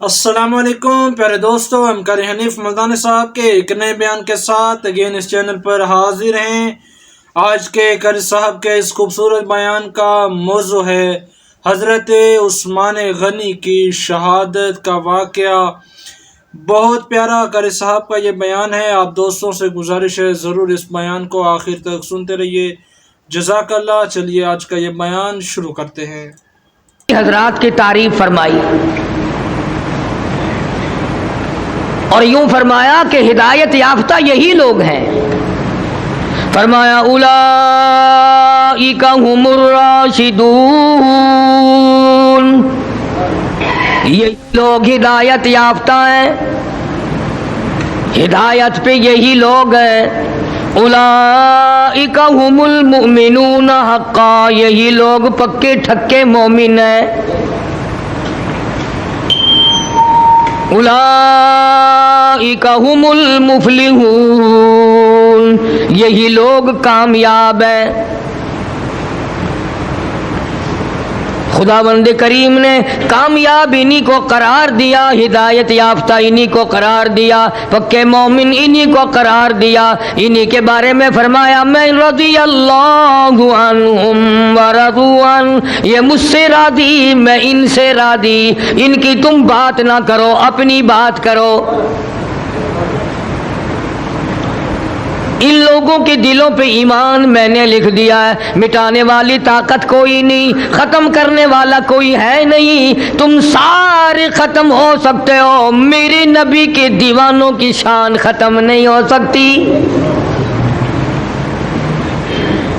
السلام علیکم پیارے دوستو، ہم قاری حنیف ملتانی صاحب کے ایک نئے بیان کے ساتھ اگین اس چینل پر حاضر ہیں۔ آج کے قاری صاحب کے اس خوبصورت بیان کا موضوع ہے حضرت عثمان غنی کی شہادت کا واقعہ۔ بہت پیارا قاری صاحب کا یہ بیان ہے، آپ دوستوں سے گزارش ہے ضرور اس بیان کو آخر تک سنتے رہیے، جزاک اللہ۔ چلیے آج کا یہ بیان شروع کرتے ہیں۔ حضرات کی تعریف فرمائی اور یوں فرمایا کہ ہدایت یافتہ یہی لوگ ہیں۔ فرمایا اولئک هم الراشدون، یہ لوگ ہدایت یافتہ ہیں، ہدایت پہ یہی لوگ ہیں۔ اولئک هم المؤمنون حقا، یہی لوگ پکے ٹھکے مومن ہیں۔ اولئک هم المفلحون، یہی لوگ کامیاب ہیں۔ خداوند کریم نے کامیاب انہی کو قرار دیا، ہدایت یافتہ انہی کو قرار دیا، پکے مومن انہی کو قرار دیا۔ انہی کے بارے میں فرمایا میں رضی اللہ عنہم ورضوا عنہ، یہ مجھ سے راضی میں ان سے راضی، ان کی تم بات نہ کرو اپنی بات کرو۔ ان لوگوں کے دلوں پہ ایمان میں نے لکھ دیا ہے، مٹانے والی طاقت کوئی نہیں، ختم کرنے والا کوئی ہے نہیں، تم سارے ختم ہو سکتے ہو، میرے نبی کے دیوانوں کی شان ختم نہیں ہو سکتی۔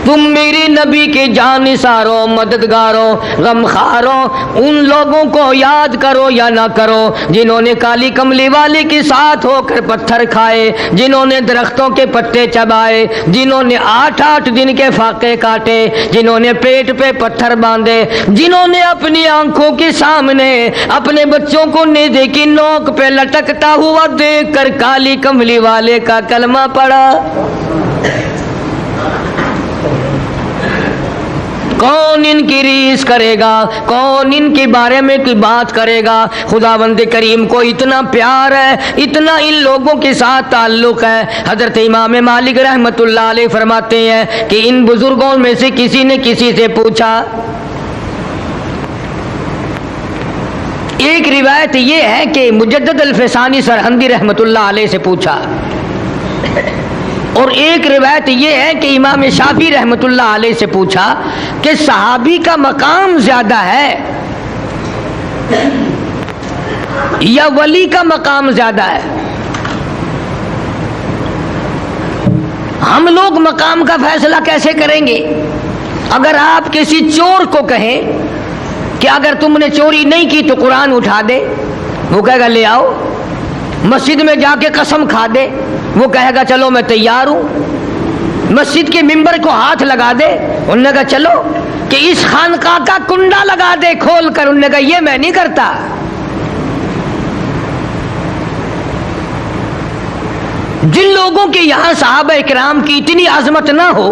تم میرے نبی کے جانثاروں، مددگاروں، غمخاروں، ان لوگوں کو یاد کرو یا نہ کرو جنہوں نے کالی کملی والے کے ساتھ ہو کر پتھر کھائے، جنہوں نے درختوں کے پتے چبائے، جنہوں نے 8 دن کے فاقے کاٹے، جنہوں نے پیٹ پہ پتھر باندھے، جنہوں نے اپنی آنکھوں کے سامنے اپنے بچوں کو نیزے کی نوک پہ لٹکتا ہوا دیکھ کر کالی کملی والے کا کلمہ پڑھا۔ کون ان کی ریس کرے گا، کون ان کے بارے میں کوئی بات کرے گا؟ خداوند کریم کو اتنا پیار ہے، اتنا ان لوگوں کے ساتھ تعلق ہے۔ حضرت امام مالک رحمت اللہ علیہ فرماتے ہیں کہ ان بزرگوں میں سے کسی نے کسی سے پوچھا، ایک روایت یہ ہے کہ مجدد الفسانی سرہندی رحمت اللہ علیہ سے پوچھا، اور ایک روایت یہ ہے کہ امام شافعی رحمت اللہ علیہ سے پوچھا کہ صحابی کا مقام زیادہ ہے یا ولی کا مقام زیادہ ہے؟ ہم لوگ مقام کا فیصلہ کیسے کریں گے؟ اگر آپ کسی چور کو کہیں کہ اگر تم نے چوری نہیں کی تو قرآن اٹھا دے، وہ کہے گا لے آؤ۔ مسجد میں جا کے قسم کھا دے، وہ کہے گا چلو میں تیار ہوں۔ مسجد کے ممبر کو ہاتھ لگا دے، انہوں نے کہا چلو، کہ اس خانقاہ کا کنڈا لگا دے کھول کر، انہوں نے کہا یہ میں نہیں کرتا۔ جن لوگوں کے یہاں صحابہ اکرام کی اتنی عظمت نہ ہو،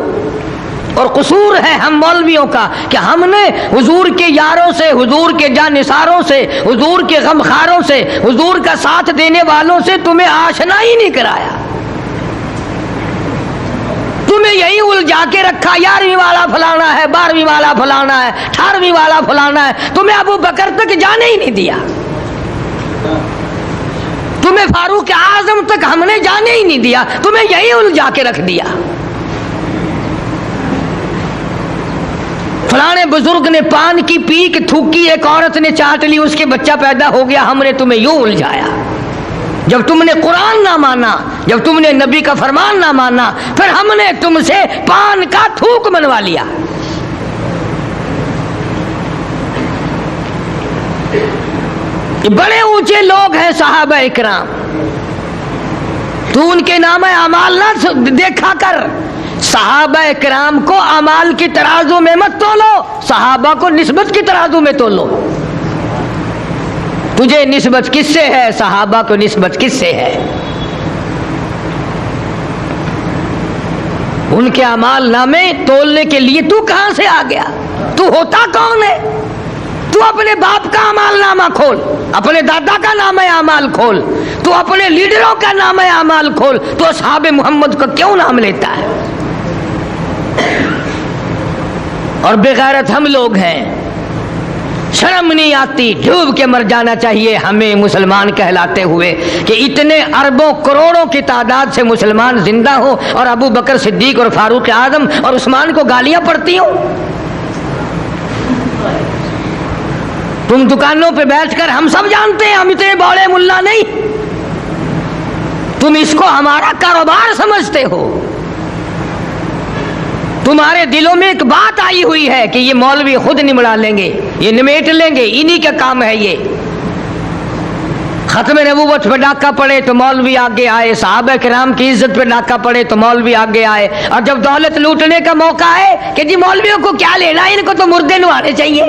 اور قصور ہے ہم مولویوں کا کہ ہم نے حضور کے یاروں سے، حضور کے جانثاروں سے، حضور کے غمخاروں سے، حضور کا ساتھ دینے والوں سے تمہیں آشنا ہی نہیں کرایا، تمہیں یہی الجھا کے رکھا، 11ویں والا فلانا ہے، 12ویں والا فلانا ہے، 18ویں والا فلانا ہے، تمہیں ابو بکر تک جانے ہی نہیں دیا، تمہیں فاروق اعظم تک ہم نے جانے ہی نہیں دیا، تمہیں یہی الجھا کے رکھ دیا۔ فلانے بزرگ نے پان کی پیک تھوکی، ایک عورت نے چاٹ لی، اس کے بچہ پیدا ہو گیا، ہم نے تمہیں یوں الجھایا۔ جب تم نے قرآن نہ مانا، جب تم نے نبی کا فرمان نہ مانا، پھر ہم نے تم سے پان کا تھوک منوا لیا۔ بڑے اونچے لوگ ہیں صحابہ اکرام، تو ان کے نام اعمال نہ دیکھا کر، صحابہ اکرام کو اعمال کی ترازو میں مت تولو، صحابہ کو نسبت کی ترازو میں تولو۔ تجھے نسبت کس سے ہے، صحابہ کو نسبت کس سے ہے؟ ان کے اعمال نامے تولنے کے لیے تو کہاں سے آ گیا؟ تو ہوتا کون ہے؟ تو اپنے باپ کا اعمال نامہ کھول، اپنے دادا کا نامہ اعمال کھول، تو اپنے لیڈروں کا نامہ اعمال کھول، تو اصحاب محمد کا کیوں نام لیتا ہے؟ اور بغیرت ہم لوگ ہیں، شرم نہیں آتی، ڈوب کے مر جانا چاہیے ہمیں مسلمان کہلاتے ہوئے کہ اتنے اربوں کروڑوں کی تعداد سے مسلمان زندہ ہوں اور ابو بکر صدیق اور فاروق اعظم اور عثمان کو گالیاں پڑتی ہوں۔ تم دکانوں پہ بیٹھ کر، ہم سب جانتے ہیں ہم اتنے بڑے ملا نہیں، تم اس کو ہمارا کاروبار سمجھتے ہو۔ تمہارے دلوں میں ایک بات آئی ہوئی ہے کہ یہ مولوی خود نمڑا لیں گے، یہ نمیٹ لیں گے، انہی کا کام ہے یہ۔ ختم نبوت پہ ڈاکہ پڑے تو مولوی آگے آئے، صحابہ کرام کی عزت پہ ڈاکہ پڑے تو مولوی آگے آئے، اور جب دولت لوٹنے کا موقع ہے کہ جی مولویوں کو کیا لینا، ان کو تو مردے نوانے چاہیے۔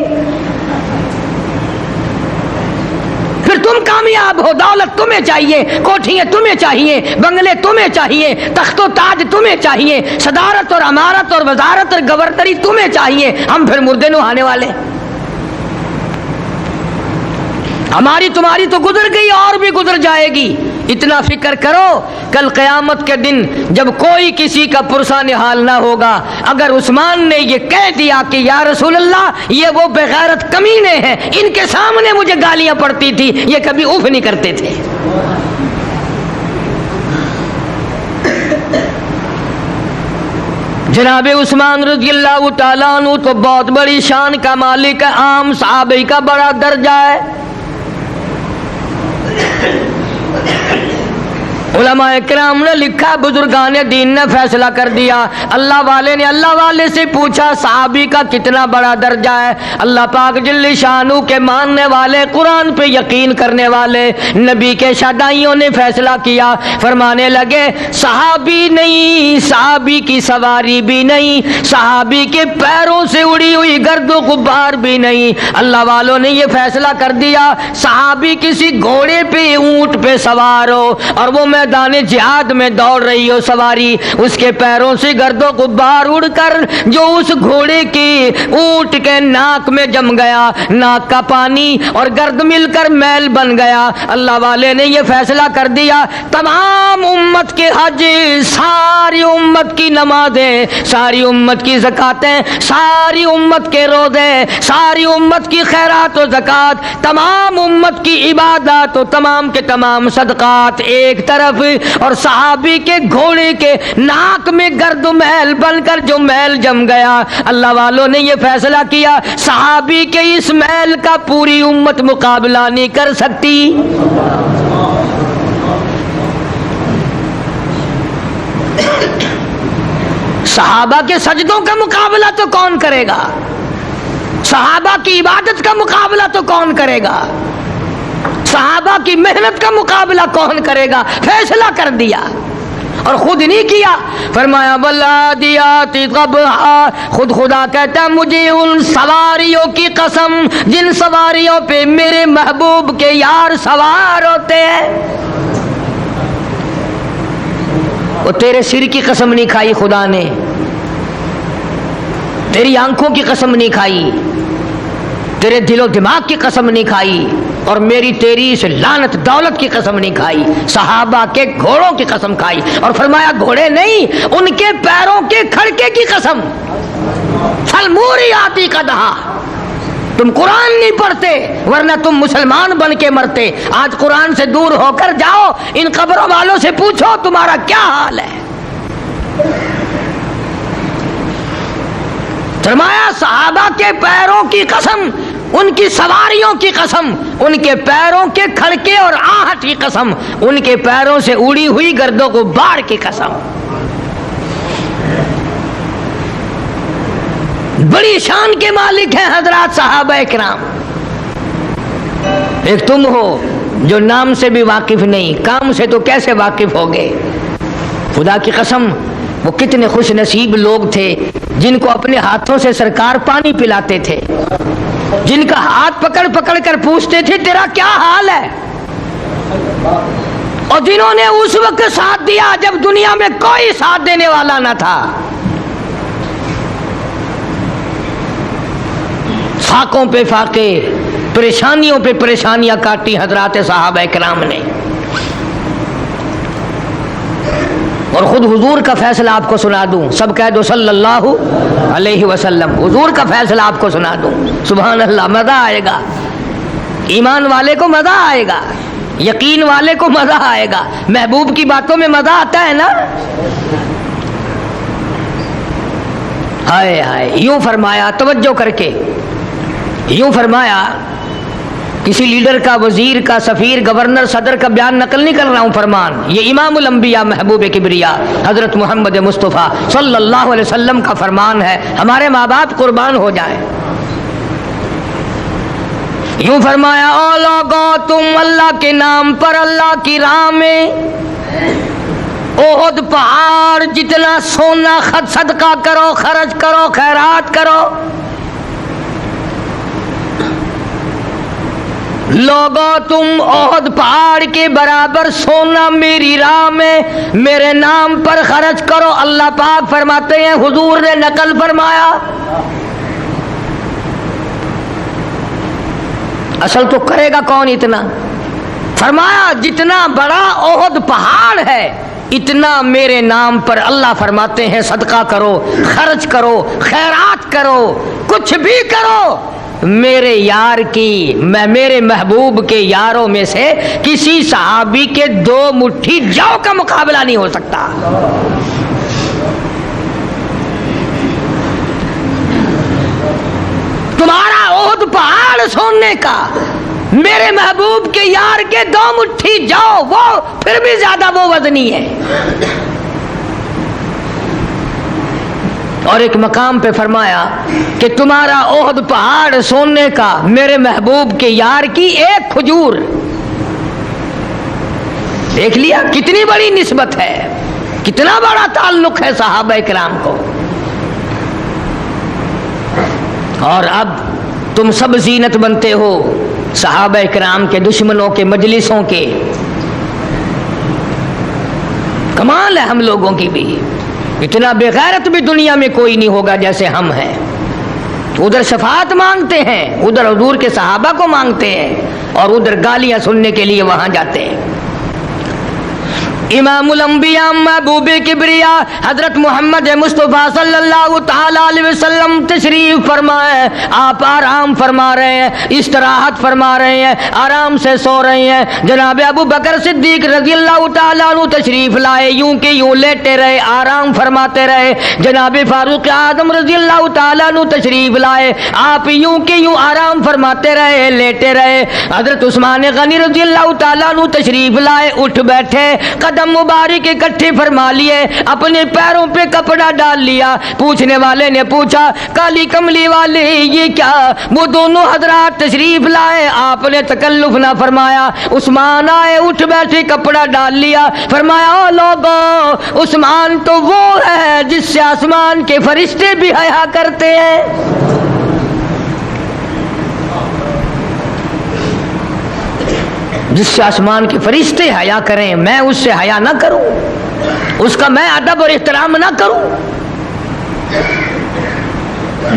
پھر تم کامیاب ہو، دولت تمہیں چاہیے، کوٹھیاں تمہیں چاہیے، بنگلے تمہیں چاہیے، تخت و تاج تمہیں چاہیے، صدارت اور امارت اور وزارت اور گورنری تمہیں چاہیے، ہم پھر مردے نہانے والے۔ ہماری تمہاری تو گزر گئی اور بھی گزر جائے گی۔ اتنا فکر کرو، کل قیامت کے دن جب کوئی کسی کا پرسان حال نہ ہوگا، اگر عثمان نے یہ کہہ دیا کہ یا رسول اللہ یہ وہ بغیرت کمینے ہیں، ان کے سامنے مجھے گالیاں پڑتی تھی، یہ کبھی اف نہیں کرتے تھے۔ جناب عثمان رضی اللہ تعالیٰ عنہ تو بہت بڑی شان کا مالک ہے، عام صحابہ کا بڑا درجہ ہے۔ علماء کرام نے لکھا، بزرگان دین نے فیصلہ کر دیا، اللہ والے نے اللہ والے سے پوچھا صحابی کا کتنا بڑا درجہ ہے، اللہ پاک جل شانہ کے ماننے والے، قرآن پہ یقین کرنے والے نبی کے شہدائیوں نے فیصلہ کیا، فرمانے لگے صحابی نہیں، صحابی کی سواری بھی نہیں، صحابی کے پیروں سے اڑی ہوئی گرد و غبار بھی نہیں۔ اللہ والوں نے یہ فیصلہ کر دیا صحابی کسی گھوڑے پہ، اونٹ پہ سوار ہو اور وہ میدان جہاد میں دوڑ رہی ہو سواری، اس کے پیروں سے گرد و غبار اڑ کر جو اس گھوڑے کی اونٹ کے ناک میں جم گیا، ناک کا پانی اور گرد مل کر میل بن گیا۔ اللہ والے نے یہ فیصلہ کر دیا تمام امت کے حج، ساری امت کی نمازیں، ساری امت کی زکاتیں، ساری امت کے روزے، ساری امت کی خیرات و زکات، تمام امت کی عبادات و تمام کے تمام صدقات ایک طرف، اور صحابی کے گھوڑے کے ناک میں گرد و میل بن کر جو میل جم گیا، اللہ والوں نے یہ فیصلہ کیا صحابی کے اس میل کا پوری امت مقابلہ نہیں کر سکتی۔ صحابہ کے سجدوں کا مقابلہ تو کون کرے گا؟ صحابہ کی عبادت کا مقابلہ تو کون کرے گا؟ صحابہ کی محنت کا مقابلہ کون کرے گا؟ فیصلہ کر دیا اور خود نہیں کیا، فرمایا والعادیات ضبحا، خود خدا کہتا مجھے ان سواریوں کی قسم جن سواریوں پہ میرے محبوب کے یار سوار ہوتے ہیں۔ وہ تیرے سر کی قسم نہیں کھائی خدا نے، تیری آنکھوں کی قسم نہیں کھائی، تیرے دل و دماغ کی قسم نہیں کھائی، اور میری تیری اس لعنت دولت کی قسم نہیں کھائی، صحابہ کے گھوڑوں کی قسم کھائی، اور فرمایا گھوڑے نہیں، ان کے پیروں کے کھڑکے کی قسم۔ فالموریاتی قدحا، تم قرآن نہیں پڑھتے ورنہ تم مسلمان بن کے مرتے۔ آج قرآن سے دور ہو کر جاؤ، ان قبروں والوں سے پوچھو تمہارا کیا حال ہے۔ فرمایا صحابہ کے پیروں کی قسم، ان کی سواریوں کی قسم، ان کے پیروں کے کھڑکے اور آہٹ کی قسم، ان کے پیروں سے اڑی ہوئی گرد و غبار کی قسم۔ بڑی شان کے مالک ہیں حضرات صحابہ کرام۔ ایک تم ہو جو نام سے بھی واقف نہیں، کام سے تو کیسے واقف ہوگے؟ خدا کی قسم وہ کتنے خوش نصیب لوگ تھے جن کو اپنے ہاتھوں سے سرکار پانی پلاتے تھے، جن کا ہاتھ پکڑ پکڑ کر پوچھتے تھے تیرا کیا حال ہے، اور جنہوں نے اس وقت ساتھ دیا جب دنیا میں کوئی ساتھ دینے والا نہ تھا۔ فاقوں پہ فاقے، پریشانیوں پہ پریشانیاں کاٹی حضرات صحابہ کرام نے. اور خود حضور کا فیصلہ آپ کو سنا دوں، سب کہہ دو صلی اللہ علیہ وسلم. حضور کا فیصلہ آپ کو سنا دوں، سبحان اللہ. مزہ آئے گا، ایمان والے کو مزہ آئے گا، یقین والے کو مزہ آئے گا. محبوب کی باتوں میں مزہ آتا ہے نا. ہائے ہائے، یوں فرمایا، توجہ کر کے یوں فرمایا. کسی لیڈر کا، وزیر کا، سفیر، گورنر، صدر کا بیان نقل نہیں کر رہا ہوں، فرمان یہ امام الانبیاء محبوب کبریا حضرت محمد مصطفیٰ صلی اللہ علیہ وسلم کا فرمان ہے. ہمارے ماں باپ قربان ہو جائیں. یوں فرمایا، او لوگو تم اللہ کے نام پر اللہ کی راہ میں احد پہاڑ جتنا سونا صدقہ کرو، خرچ کرو، خیرات کرو. لوگو تم احد پہاڑ کے برابر سونا میری راہ میں میرے نام پر خرچ کرو. اللہ پاک فرماتے ہیں، حضور نے نقل فرمایا. اصل تو کرے گا کون اتنا؟ فرمایا جتنا بڑا احد پہاڑ ہے اتنا میرے نام پر اللہ فرماتے ہیں صدقہ کرو، خرچ کرو، خیرات کرو، کچھ بھی کرو. میرے یار کی، میں میرے محبوب کے یاروں میں سے کسی صحابی کے 2 مٹھی جو کا مقابلہ نہیں ہو سکتا. تمہارا احد پہاڑ سونے کا میرے محبوب کے یار کے 2 مٹھی جو، وہ پھر بھی زیادہ وہ وزنی ہے. اور ایک مقام پہ فرمایا کہ تمہارا احد پہاڑ سونے کا میرے محبوب کے یار کی 1 کھجور. دیکھ لیا کتنی بڑی نسبت ہے، کتنا بڑا تعلق ہے صحابہ کرام کو. اور اب تم سب زینت بنتے ہو صحابہ کرام کے دشمنوں کے مجلسوں کے. کمال ہے ہم لوگوں کی بھی، اتنا بے غیرت بھی دنیا میں کوئی نہیں ہوگا جیسے ہم ہیں. ادھر شفاعت مانگتے ہیں، ادھر حضور کے صحابہ کو مانگتے ہیں، اور ادھر گالیاں سننے کے لیے وہاں جاتے ہیں. امام الانبیاء محبوب کبریا حضرت محمد مصطفیٰ صلی اللہ تعالی علیہ وسلم تشریف فرمائے. آپ آرام فرما رہے ہیں، استراحت فرما رہے ہیں، آرام سے سو رہے ہیں. جناب ابو بکر صدیق رضی اللہ تعالیٰ عنہ تشریف لائے، یوں کہ یوں لیٹے رہے، آرام فرماتے رہے. جناب فاروق اعظم رضی اللہ تعالیٰ عنہ تشریف لائے، آپ یوں کہ یوں آرام فرماتے رہے، لیٹے رہے. حضرت عثمان غنی رضی اللہ تعالیٰ عنہ تشریف لائے، اٹھ بیٹھے، قدم مبارک اکٹھے فرما لیے، اپنے پیروں پہ کپڑا ڈال لیا. پوچھنے والے نے پوچھا، کالی کملی والے یہ کیا؟ وہ دونوں حضرات تشریف لائے، آپ نے تکلف نہ فرمایا. عثمان آئے، اٹھ بیٹھے، کپڑا ڈال لیا. فرمایا، او لوگو عثمان تو وہ ہے جس سے آسمان کے فرشتے بھی حیا کرتے ہیں. جس سے آسمان کے فرشتے حیا کریں، میں اس سے حیا نہ کروں، اس کا میں ادب اور احترام نہ کروں.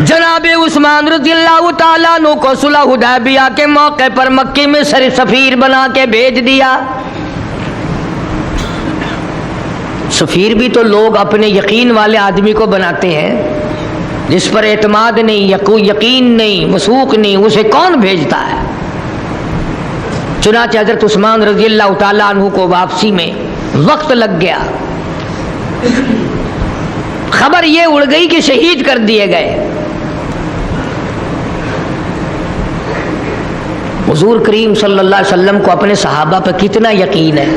جناب عثمان رضی اللہ تعالیٰ عنہ کو صلح حدیبیہ کے موقع پر مکے میں سفیر بنا کے بھیج دیا. سفیر بھی تو لوگ اپنے یقین والے آدمی کو بناتے ہیں، جس پر اعتماد نہیں، یقین نہیں، موثوق نہیں، اسے کون بھیجتا ہے؟ چنانچہ حضرت عثمان رضی اللہ تعالیٰ عنہ کو واپسی میں وقت لگ گیا. خبر یہ اڑ گئی کہ شہید کر دیے گئے. حضور کریم صلی اللہ علیہ وسلم کو اپنے صحابہ پر کتنا یقین ہے،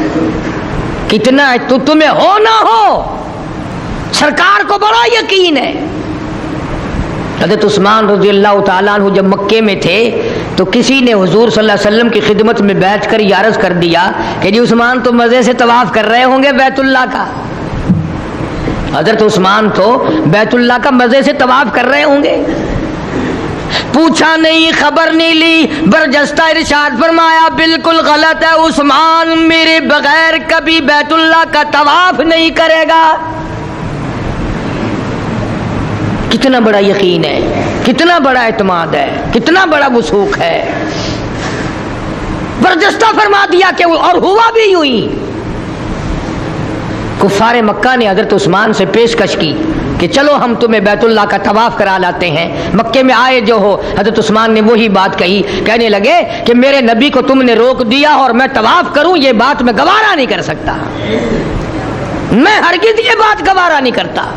کتنا ہے. تو تمہیں ہو نہ ہو، سرکار کو بڑا یقین ہے. حضرت عثمان رضی اللہ تعالیٰ عنہ جب مکے میں تھے تو کسی نے حضور صلی اللہ علیہ وسلم کی خدمت میں بیٹھ کر یہ عرض کر دیا کہ جی عثمان تو مزے سے طواف کر رہے ہوں گے بیت اللہ کا. حضرت عثمان تو بیت اللہ کا مزے سے طواف کر رہے ہوں گے. پوچھا نہیں، خبر نہیں لی، برجستہ ارشاد فرمایا بالکل غلط ہے، عثمان میرے بغیر کبھی بیت اللہ کا طواف نہیں کرے گا. کتنا بڑا یقین ہے، کتنا بڑا اعتماد ہے، کتنا بڑا وثوق ہے. برجستہ فرما دیا کہ اور ہوا بھی یوں ہی. کفار مکہ نے حضرت عثمان سے پیشکش کی کہ چلو ہم تمہیں بیت اللہ کا طواف کرا لاتے ہیں. مکے میں آئے جو ہو، حضرت عثمان نے وہی بات کہی. کہنے لگے کہ میرے نبی کو تم نے روک دیا اور میں طواف کروں، یہ بات میں گوارا نہیں کر سکتا، میں ہرگز یہ بات گوارا نہیں کرتا.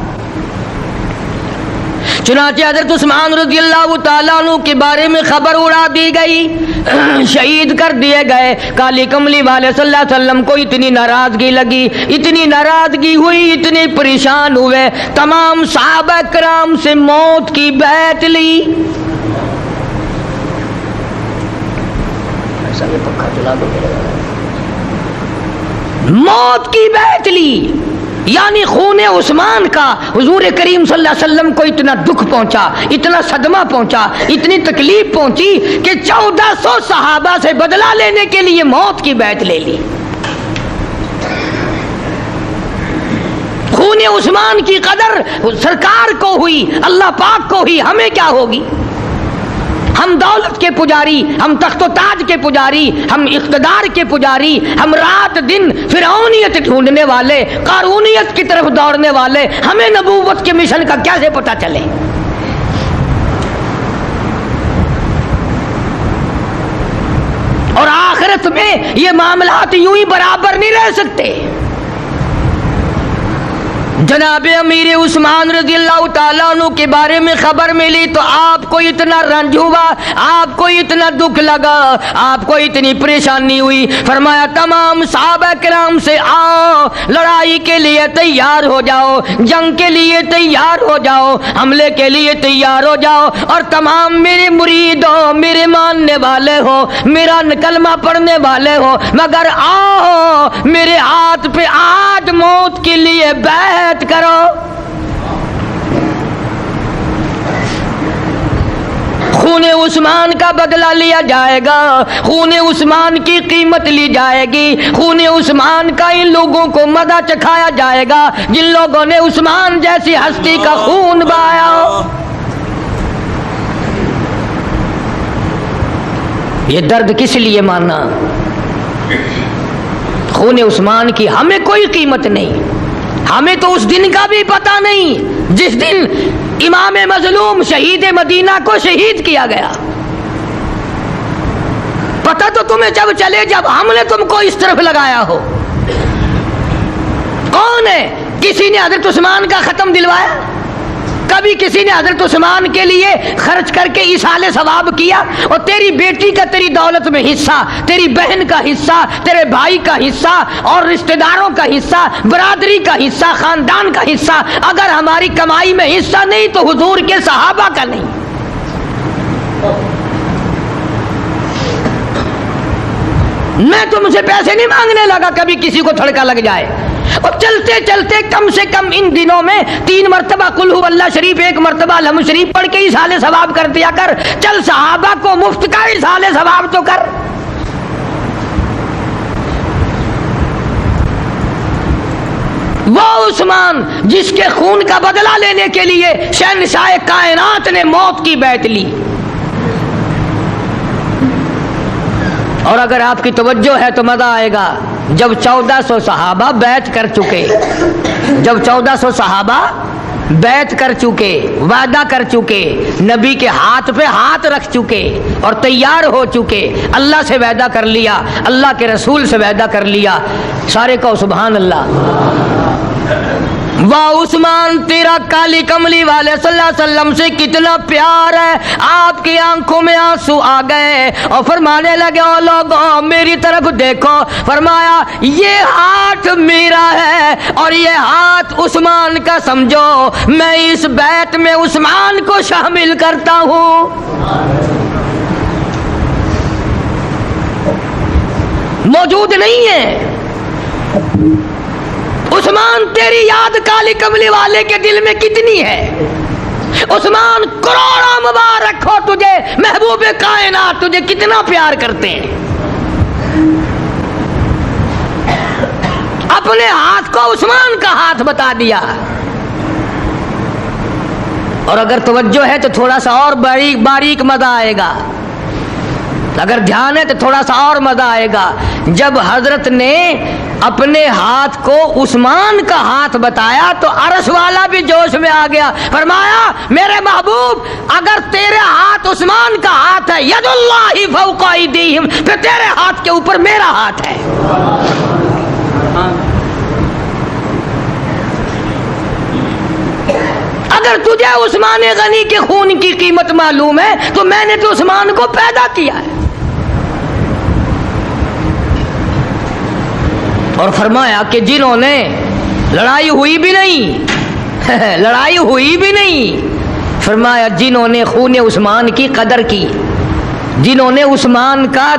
چنانچہ حضرت عثمان رضی اللہ تعالیٰ عنہ کے بارے میں خبر اڑا دی گئی، شہید کر دیے گئے. کالی کملی والے صلی اللہ علیہ وسلم کو اتنی ناراضگی لگی، اتنی ناراضگی ہوئی، اتنے پریشان ہوئے، تمام صحابہ کرام سے موت کی بیعت لی. موت کی بیعت لی. یعنی خون عثمان کا حضور کریم صلی اللہ علیہ وسلم کو اتنا دکھ پہنچا، اتنا صدمہ پہنچا، اتنی تکلیف پہنچی کہ 1400 صحابہ سے بدلہ لینے کے لیے موت کی بیعت لے لی. خون عثمان کی قدر سرکار کو ہوئی، اللہ پاک کو ہوئی، ہمیں کیا ہوگی؟ ہم دولت کے پجاری، ہم تخت و تاج کے پجاری، ہم اقتدار کے پجاری، ہم رات دن فرعونیت ڈھونڈنے والے، قارونیت کی طرف دوڑنے والے، ہمیں نبوت کے مشن کا کیسے پتہ چلے؟ اور آخرت میں یہ معاملات یوں ہی برابر نہیں رہ سکتے. جناب امیر عثمان رضی اللہ تعالیٰ عنہ کے بارے میں خبر ملی تو آپ کو اتنا رنج ہوا، آپ کو اتنا دکھ لگا، آپ کو اتنی پریشانی ہوئی. فرمایا تمام صحابہ کرام سے آؤ، لڑائی کے لیے تیار ہو جاؤ، جنگ کے لیے تیار ہو جاؤ، حملے کے لیے تیار ہو جاؤ، اور تمام میرے مرید ہو، میرے ماننے والے ہو، میرا کلمہ پڑھنے والے ہو، مگر آؤ میرے ہاتھ پہ آج موت کے لیے بیعت کرو. خون عثمان کا بدلہ لیا جائے گا، خون عثمان کی قیمت لی جائے گی، خون عثمان کا ان لوگوں کو مزہ چکھایا جائے گا جن لوگوں نے عثمان جیسی ہستی کا خون بہایا. یہ درد کس لیے ماننا؟ خون عثمان کی ہمیں کوئی قیمت نہیں. ہمیں تو اس دن کا بھی پتہ نہیں جس دن امام مظلوم شہید مدینہ کو شہید کیا گیا. پتہ تو تمہیں جب چلے جب ہم نے تم کو اس طرف لگایا ہو. کون ہے؟ کسی نے حضرت عثمان کا ختم دلوایا؟ کبھی کسی نے حضرت عثمان کے لیے خرچ کر کے ایصال ثواب کیا؟ اور تیری بیٹی کا تیری دولت میں حصہ، تیری بہن کا حصہ، تیرے بھائی کا حصہ، اور رشتہ داروں کا حصہ، برادری کا حصہ، خاندان کا حصہ، اگر ہماری کمائی میں حصہ نہیں تو حضور کے صحابہ کا نہیں. میں تم سے پیسے نہیں مانگنے لگا کبھی کسی کو تھڑکا لگ جائے. اور چلتے چلتے کم سے کم ان دنوں میں 3 مرتبہ قل ھو اللہ شریف، 1 مرتبہ الحمد شریف پڑھ کے ایصال ثواب کر دیا کر. چل صحابہ کو مفت کا ایصال ثواب تو کر. وہ عثمان جس کے خون کا بدلہ لینے کے لیے شہنشاہ کائنات نے موت کی بیعت لی. اور اگر آپ کی توجہ ہے تو مزہ آئے گا. جب 1400 صحابہ بیعت کر چکے، جب 1400 صحابہ بیعت کر چکے، وعدہ کر چکے، نبی کے ہاتھ پہ ہاتھ رکھ چکے اور تیار ہو چکے، اللہ سے وعدہ کر لیا، اللہ کے رسول سے وعدہ کر لیا، سارے کو سبحان اللہ. واہ عثمان، تیرا کالی کملی والے صلی اللہ علیہ وسلم سے کتنا پیار ہے. آپ کی آنکھوں میں آنسو آ گئے اور فرمانے لگے او لوگوں میری طرف دیکھو. فرمایا یہ ہاتھ میرا ہے اور یہ ہاتھ عثمان کا سمجھو، میں اس بیعت میں عثمان کو شامل کرتا ہوں. موجود نہیں ہے. عثمان تیری یاد کالی کملی والے کے دل میں کتنی ہے؟ عثمان کروڑوں مبارک ہو تجھے، محبوب کائنات تجھے کتنا پیار کرتے ہیں. اپنے ہاتھ کو عثمان کا ہاتھ بتا دیا. اور اگر توجہ ہے تو تھوڑا سا اور باریک مزہ آئے گا، اگر دھیان ہے تو تھوڑا سا اور مزہ آئے گا۔ جب حضرت نے اپنے ہاتھ کو عثمان کا ہاتھ بتایا تو عرش والا بھی جوش میں آ گیا، فرمایا میرے محبوب اگر تیرے ہاتھ عثمان کا ہاتھ ہے، ید اللہ فوق ایدیہم، پھر تیرے ہاتھ کے اوپر میرا ہاتھ ہے۔ اگر تجھے عثمان غنی کے خون کی قیمت معلوم ہے تو میں نے تو عثمان کو پیدا کیا ہے۔ اور فرمایا کہ جنہوں نے لڑائی ہوئی بھی نہیں لڑائی ہوئی بھی نہیں، فرمایا جنہوں نے خون عثمان کی قدر کی، جنہوں نے عثمان کا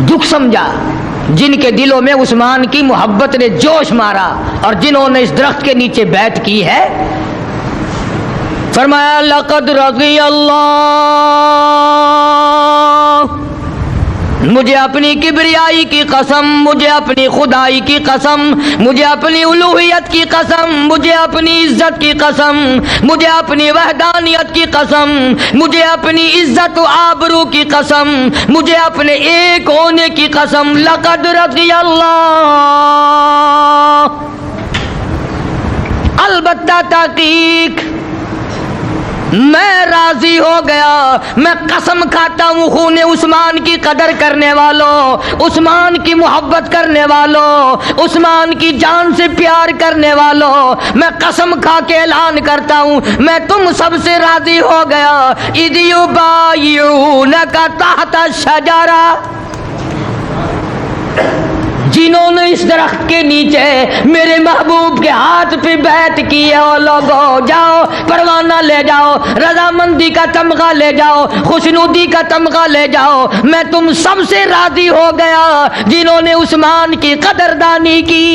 دکھ سمجھا، جن کے دلوں میں عثمان کی محبت نے جوش مارا، اور جنہوں نے اس درخت کے نیچے بیعت کی ہے، فرمایا لقد رضی اللہ، مجھے اپنی کبریائی کی قسم، مجھے اپنی خدائی کی قسم، مجھے اپنی الوہیت کی قسم، مجھے اپنی عزت کی قسم، مجھے اپنی وحدانیت کی قسم، مجھے اپنی عزت و آبرو کی قسم، مجھے اپنے ایک ہونے کی قسم، لقد رضی اللہ، البتہ تحقیق میں راضی ہو گیا، میں قسم کھاتا ہوں خون عثمان کی قدر کرنے والوں، عثمان کی محبت کرنے والوں، عثمان کی جان سے پیار کرنے والوں، میں قسم کھا کے اعلان کرتا ہوں میں تم سب سے راضی ہو گیا۔ اذ یبایعونک تحت الشجرہ، جنہوں نے اس درخت کے نیچے میرے محبوب کے ہاتھ پہ بیعت کی ہے، اور لوگوں جاؤ پروانہ لے جاؤ، رضامندی کا تمغہ لے جاؤ، خوشنودی کا تمغہ لے جاؤ، میں تم سب سے راضی ہو گیا جنہوں نے عثمان کی قدردانی کی۔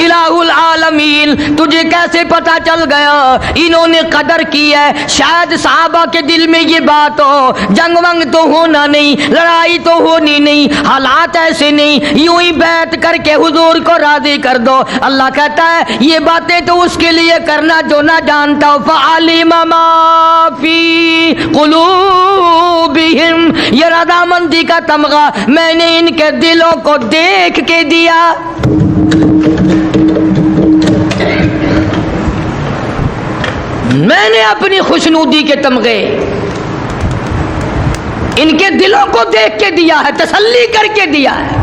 الہ العالمین، تجھے کیسے پتا چل گیا انہوں نے قدر کی ہے؟ شاید صحابہ کے دل میں یہ بات ہو، جنگ ونگ تو ہونا نہیں، لڑائی تو ہونی نہیں، حالات ایسے نہیں، یوں ہی بیعت کر کے حضور کو راضی کر دو۔ اللہ کہتا ہے یہ باتیں تو اس کے لیے کرنا جو نہ جانتا ہو، فعلم ما فی قلوبہم، یہ رضامندی کا تمغہ میں نے ان کے دلوں کو دیکھ کے دیا۔ میں نے اپنی خوشنودی کے تمغے ان کے دلوں کو دیکھ کے دیا ہے، تسلی کر کے دیا ہے۔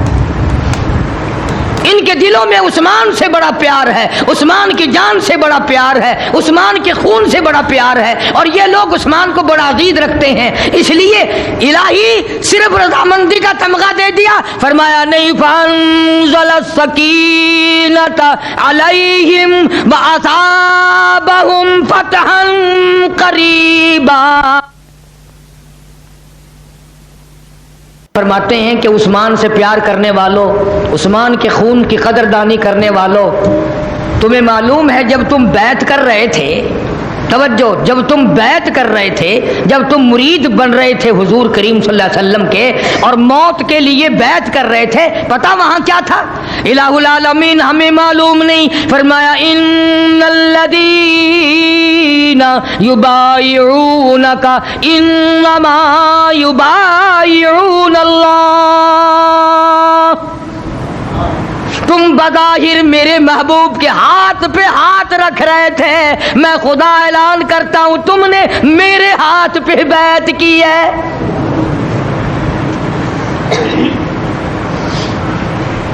ان کے دلوں میں عثمان سے بڑا پیار ہے، عثمان کی جان سے بڑا پیار ہے، عثمان کے خون سے بڑا پیار ہے، اور یہ لوگ عثمان کو بڑا عزیز رکھتے ہیں، اس لیے الہی صرف رضامندی کا تمغہ دے دیا، فرمایا نہیں فانزل السکینۃ علیہم واصابہم فتحا قریبا۔ فرماتے ہیں کہ عثمان سے پیار کرنے والوں، عثمان کے خون کی قدردانی کرنے والوں، تمہیں معلوم ہے جب تم بیعت کر رہے تھے، توجہ، جب تم بیعت کر رہے تھے، جب تم مرید بن رہے تھے حضور کریم صلی اللہ علیہ وسلم کے اور موت کے لیے بیعت کر رہے تھے، پتہ وہاں کیا تھا؟ الہ العالمین ہمیں معلوم نہیں، فرمایا ان الذین یبایعونک انما یبایعون اللہ، تم بظاہر میرے محبوب کے ہاتھ پہ ہاتھ رکھ رہے تھے، میں خدا اعلان کرتا ہوں تم نے میرے ہاتھ پہ بیعت کی ہے۔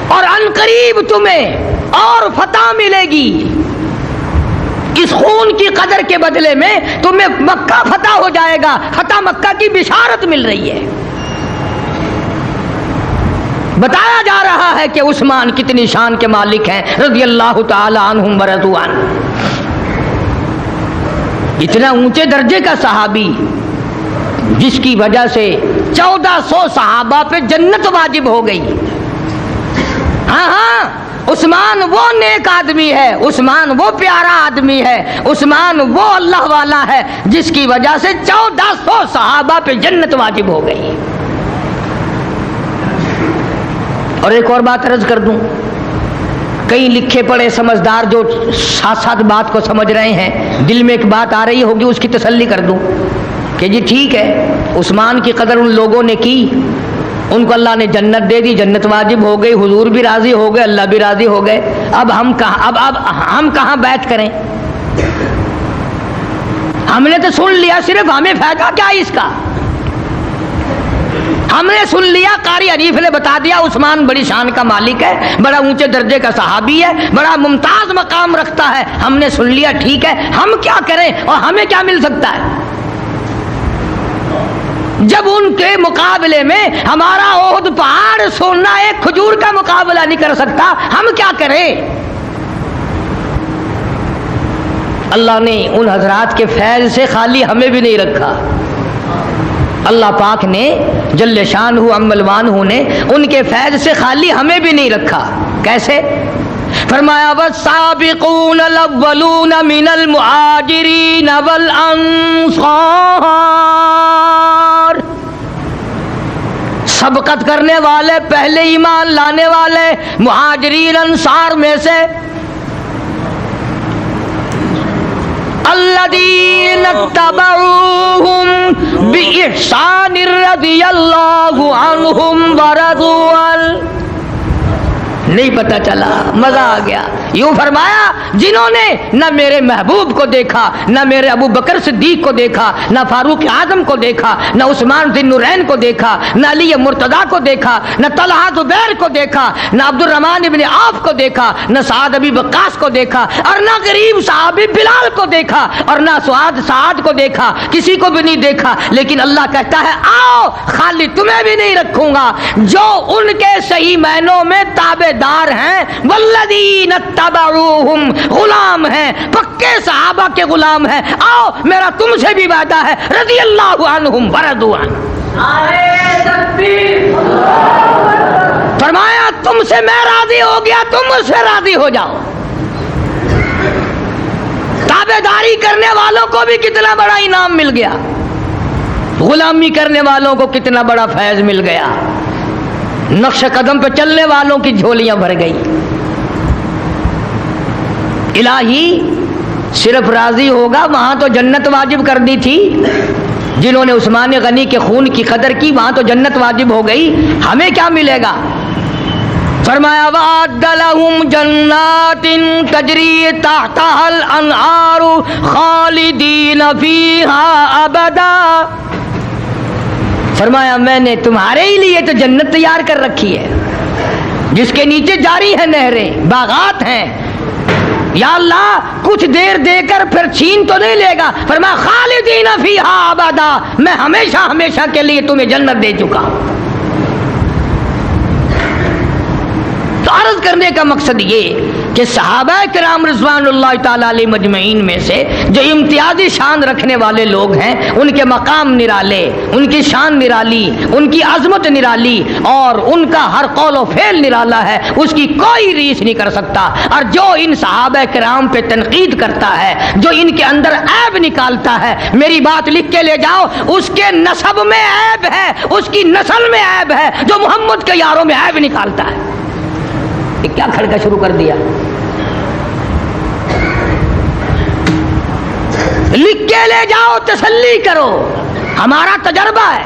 اور عنقریب تمہیں اور فتح ملے گی، اس خون کی قدر کے بدلے میں تمہیں مکہ فتح ہو جائے گا، فتح مکہ کی بشارت مل رہی ہے۔ بتایا جا رہا ہے کہ عثمان کتنی شان کے مالک ہیں، رضی اللہ تعالی عنہم ورضوا عنہ، اتنا اونچے درجے کا صحابی جس کی وجہ سے 1400 صحابہ پہ جنت واجب ہو گئی۔ ہاں عثمان وہ نیک آدمی ہے، عثمان وہ پیارا آدمی ہے، عثمان وہ اللہ والا ہے جس کی وجہ سے 1400 صحابہ پہ جنت واجب ہو گئی۔ اور ایک اور بات عرض کر دوں، کئی لکھے پڑھے سمجھدار جو ساتھ ساتھ بات کو سمجھ رہے ہیں، دل میں ایک بات آ رہی ہوگی، اس کی تسلی کر دوں کہ جی ٹھیک ہے، عثمان کی قدر ان لوگوں نے کی، ان کو اللہ نے جنت دے دی، جنت واجب ہو گئی، حضور بھی راضی ہو گئے، اللہ بھی راضی ہو گئے، اب ہم کہاں بیعت کریں؟ ہم نے تو سن لیا، صرف ہمیں فائدہ کیا اس کا؟ ہم نے سن لیا، قاری حنیف نے بتا دیا عثمان بڑی شان کا مالک ہے، بڑا اونچے درجے کا صحابی ہے، بڑا ممتاز مقام رکھتا ہے، ہم نے سن لیا، ٹھیک ہے، ہم کیا کریں اور ہمیں کیا مل سکتا ہے؟ جب ان کے مقابلے میں ہمارا احد پہاڑ سونا ایک کھجور کا مقابلہ نہیں کر سکتا، ہم کیا کریں؟ اللہ نے ان حضرات کے فیض سے خالی ہمیں بھی نہیں رکھا، اللہ پاک نے جل شانہ عم الوانہ نے ان کے فیض سے خالی ہمیں بھی نہیں رکھا۔ کیسے؟ فرمایا والسابقون الاولون من المہاجرین والانصار، سبقت کرنے والے، پہلے ایمان لانے والے مہاجرین انصار میں سے، الذین اتبعوہم بإحسان رضی اللہ عنہم ورضوا عنہ۔ نہیں پتہ چلا، مزہ آ گیا۔ یوں فرمایا جنہوں نے نہ میرے محبوب کو دیکھا، نہ میرے ابو بکر صدیق کو دیکھا، نہ فاروق اعظم کو دیکھا، نہ عثمان ذی النورین کو دیکھا، نہ علی مرتضیٰ کو دیکھا، نہ طلحہ زبیر کو دیکھا، نہ عبد الرحمن ابن عوف کو دیکھا، نہ سعد ابی وقاص کو دیکھا، اور نہ غریب صحابی بلال کو دیکھا، اور نہ سعد کو دیکھا، کسی کو بھی نہیں دیکھا، لیکن اللہ کہتا ہے آؤ خالی تمہیں بھی نہیں رکھوں گا، جو ان کے صحیح معنوں میں تابع دار ہیں، والذین اتبعوہم، غلام ہیں، پکے صحابہ کے غلام ہیں، آؤ میرا تم سے بھی وعدہ ہے، رضی اللہ عنہم ورضوا عنہ، فرمایا تم سے میں راضی ہو گیا، تم مجھ سے راضی ہو جاؤ۔ تابع داری کرنے والوں کو بھی کتنا بڑا انعام مل گیا، غلامی کرنے والوں کو کتنا بڑا فیض مل گیا، نقش قدم پہ چلنے والوں کی جھولیاں بھر گئی۔ الہی صرف راضی ہوگا، وہاں تو جنت واجب کر دی تھی، جنہوں نے عثمان غنی کے خون کی قدر کی وہاں تو جنت واجب ہو گئی، ہمیں کیا ملے گا؟ فرمایا وَأَعَدَّ لَهُمْ جَنَّاتٍ تَجْرِي تَحْتَهَا الْأَنْهَارُ خَالِدِينَ فِيهَا أَبَدًا، فرمایا میں نے تمہارے ہی لیے تو جنت تیار کر رکھی ہے، جس کے نیچے جاری ہیں نہریں، باغات ہیں، یا اللہ کچھ دیر دے کر پھر چھین تو نہیں لے گا، فرمایا خالدین فیہا ابدا، میں ہمیشہ ہمیشہ کے لیے تمہیں جنت دے چکا۔ تو عرض کرنے کا مقصد یہ کہ صحابہ کرام رضوان اللہ تعالی علیہ مجمعین میں سے جو امتیازی شان رکھنے والے لوگ ہیں، ان کے مقام نرالے، ان کی شان نرالی، ان کی عظمت نرالی، اور ان کا ہر قول و فعل نرالا ہے، اس کی کوئی ریس نہیں کر سکتا۔ اور جو ان صحابہ کرام پہ تنقید کرتا ہے، جو ان کے اندر عیب نکالتا ہے، میری بات لکھ کے لے جاؤ، اس کے نسب میں عیب ہے، اس کی نسل میں عیب ہے، جو محمد کے یاروں میں عیب نکالتا ہے۔ کیا کھڑکا شروع کر دیا؟ لکھ کے لے جاؤ، تسلی کرو، ہمارا تجربہ ہے،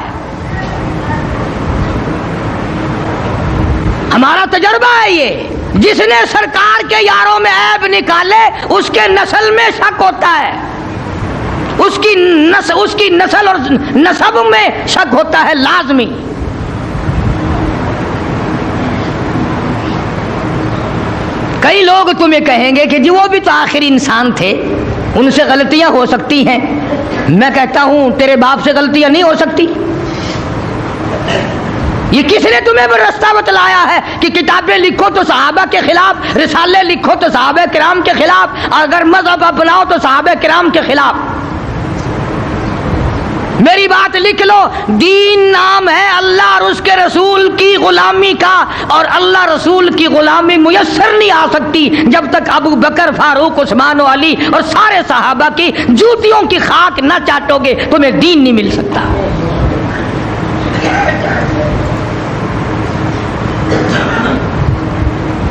ہمارا تجربہ ہے یہ، جس نے سرکار کے یاروں میں عیب نکالے اس کے نسل میں شک ہوتا ہے، اس کی نسل اور نسب میں شک ہوتا ہے لازمی۔ کئی لوگ تمہیں کہیں گے کہ جی وہ بھی تو آخری انسان تھے، ان سے غلطیاں ہو سکتی ہیں۔ میں کہتا ہوں تیرے باپ سے غلطیاں نہیں ہو سکتی؟ یہ کس نے تمہیں راستہ بتلایا ہے کہ کتابیں لکھو تو صحابہ کے خلاف، رسالے لکھو تو صحابہ کرام کے خلاف، اگر مذہب اپناؤ تو صحابہ کرام کے خلاف؟ میری بات لکھ لو، دین نام ہے اللہ اور اس کے رسول کی غلامی کا، اور اللہ رسول کی غلامی میسر نہیں آ سکتی جب تک ابو بکر، فاروق، عثمان و علی اور سارے صحابہ کی جوتیوں کی خاک نہ چاٹو گے، تمہیں دین نہیں مل سکتا۔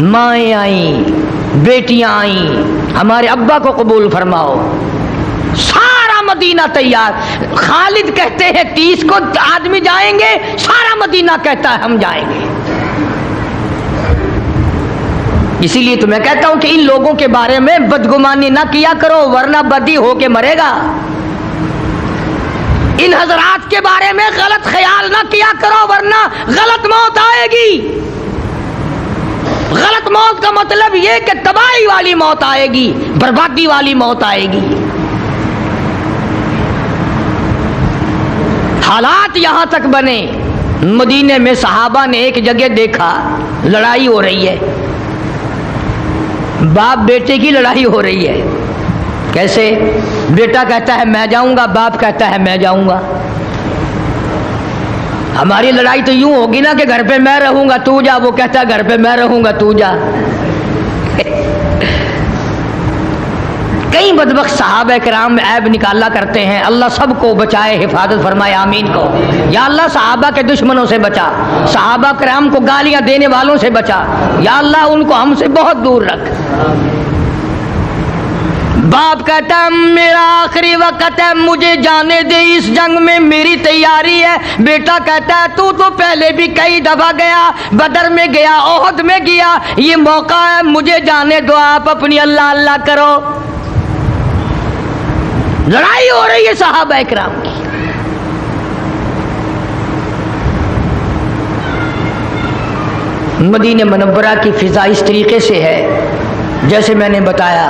مائیں آئیں، بیٹیاں آئیں، ہمارے ابا کو قبول فرماؤ، سارا مدینہ تیار۔ خالد کہتے ہیں 30 کو آدمی جائیں گے، سارا مدینہ کہتا ہے ہم جائیں گے۔ اسی لیے تو میں کہتا ہوں کہ ان لوگوں کے بارے میں بدگمانی نہ کیا کرو ورنہ بدی ہو کے مرے گا۔ ان حضرات کے بارے میں غلط خیال نہ کیا کرو ورنہ غلط موت آئے گی۔ غلط موت کا مطلب یہ کہ تباہی والی موت آئے گی، بربادی والی موت آئے گی۔ حالات یہاں تک بنے، مدینے میں صحابہ نے ایک جگہ دیکھا لڑائی ہو رہی ہے، باپ بیٹے کی لڑائی ہو رہی ہے۔ کیسے؟ بیٹا کہتا ہے میں جاؤں گا، باپ کہتا ہے میں جاؤں گا۔ ہماری لڑائی تو یوں ہوگی نا کہ گھر پہ میں رہوں گا تو جا، وہ کہتا ہے گھر پہ میں رہوں گا تو جا۔ کئی بدبخت صحابہ کرام عیب نکالا کرتے ہیں، اللہ سب کو بچائے، حفاظت فرمائے، آمین کو۔ یا اللہ صحابہ کے دشمنوں سے بچا، صحابہ کرام کو گالیاں دینے والوں سے بچا، یا اللہ ان کو ہم سے بہت دور رکھ۔ باپ کہتا ہے میرا آخری وقت ہے، مجھے جانے دے، اس جنگ میں میری تیاری ہے۔ بیٹا کہتا ہے تو پہلے بھی کئی دفعہ گیا، بدر میں گیا، احد میں گیا، یہ موقع ہے مجھے جانے دو، آپ اپنی اللہ اللہ کرو۔ لڑائی ہو رہی ہے صحابہ اکرام کی۔ مدینہ منورہ کی فضا اس طریقے سے ہے جیسے میں نے بتایا۔